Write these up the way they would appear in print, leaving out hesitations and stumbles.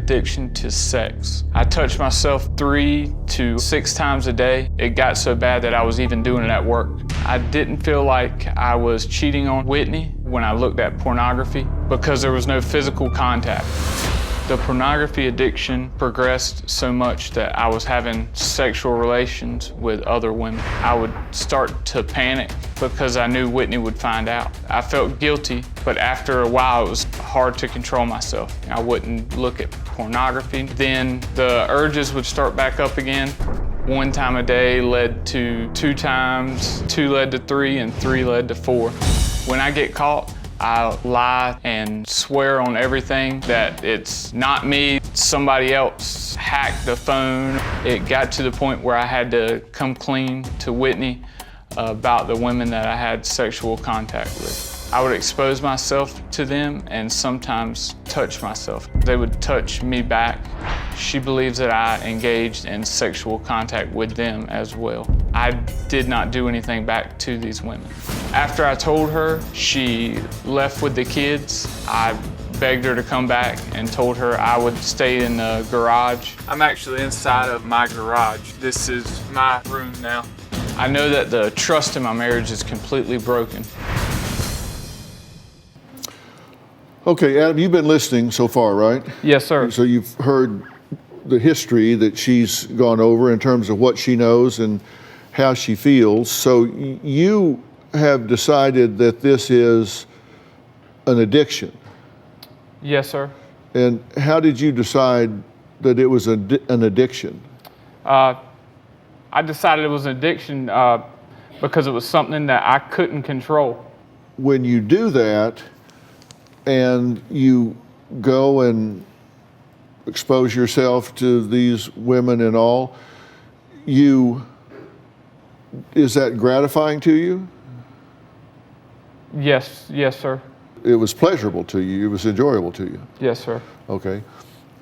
addiction to sex. I touched myself 3 to 6 times a day. It got so bad that I was even doing it at work. I didn't feel like I was cheating on Whitney when I looked at pornography because there was no physical contact. The pornography addiction progressed so much that I was having sexual relations with other women. I would start to panic because I knew Whitney would find out. I felt guilty, but after a while it was hard to control myself. I wouldn't look at pornography. Then the urges would start back up again. 1 time a day led to 2 times, 2 led to 3, and 3 led to 4. When I get caught, I lie and swear on everything that it's not me, somebody else hacked the phone. It got to the point where I had to come clean to Whitney about the women that I had sexual contact with. I would expose myself to them and sometimes touch myself. They would touch me back. She believes that I engaged in sexual contact with them as well. I did not do anything back to these women. After I told her, she left with the kids. I begged her to come back and told her I would stay in the garage. I'm actually inside of my garage. This is my room now. I know that the trust in my marriage is completely broken. Okay, Adam, you've been listening so far, right? Yes, sir. So you've heard the history that she's gone over in terms of what she knows and how she feels. So you have decided that this is an addiction. Yes, sir. And how did you decide that it was an addiction? I decided it was an addiction because it was something that I couldn't control. When you do that and you go and expose yourself to these women and all, is that gratifying to you? Yes, sir. It was pleasurable to you, it was enjoyable to you? Yes, sir. Okay.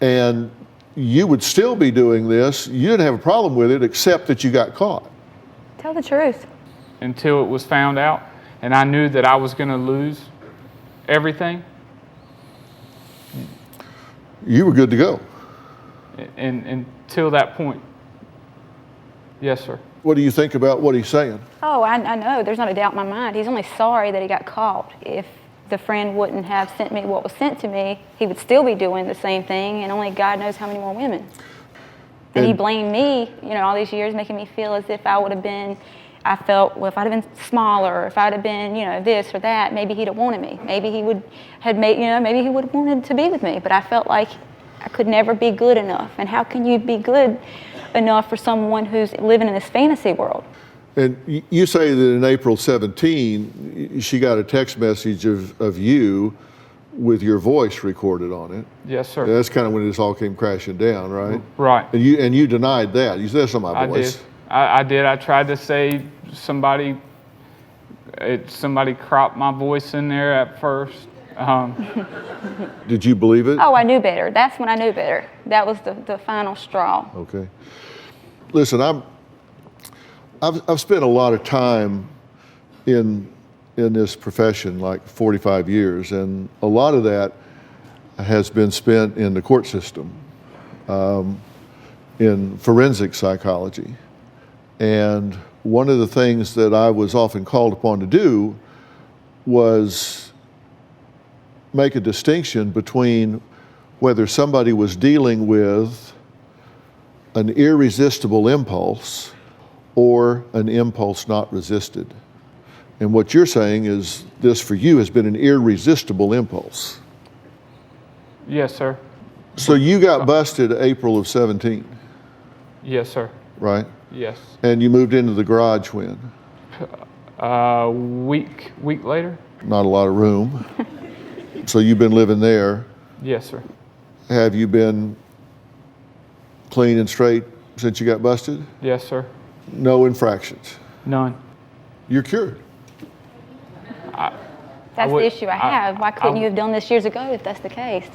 And you would still be doing this, you didn't have a problem with it except that you got caught. Tell the truth. Until it was found out and I knew that I was going to lose everything. You were good to go. And until that point. Yes, sir. What do you think about what he's saying? Oh, I know. There's not a doubt in my mind. He's only sorry that he got caught. If the friend wouldn't have sent me what was sent to me, he would still be doing the same thing, and only God knows how many more women. And he blamed me, all these years, making me feel as if I would have been, I felt, well, if I'd have been smaller, or if I'd have been, this or that, maybe he'd have wanted me. Maybe he would have maybe he would have wanted to be with me. But I felt like I could never be good enough. And how can you be good enough for someone who's living in this fantasy world? And you say that in April 17, she got a text message of you with your voice recorded on it. Yes, sir. That's kind of when this all came crashing down, right? Right. And you denied that. You said, that's not my voice. I did. I tried to say somebody cropped my voice in there at first. Did you believe it? Oh, I knew better. That's when I knew better. That was the final straw. Okay. Listen, I've spent a lot of time in this profession, like 45 years, and a lot of that has been spent in the court system, in forensic psychology. And one of the things that I was often called upon to do was make a distinction between whether somebody was dealing with an irresistible impulse or an impulse not resisted. And what you're saying is this for you has been an irresistible impulse. Yes, sir. So you got busted April of 17? Yes, sir. Right? Yes. And you moved into the garage when? Week later. Not a lot of room. So you've been living there. Yes, sir. Have you been clean and straight since you got busted? Yes, sir. No infractions? None. You're cured. That's the issue I have. Why couldn't you have done this years ago if that's the case?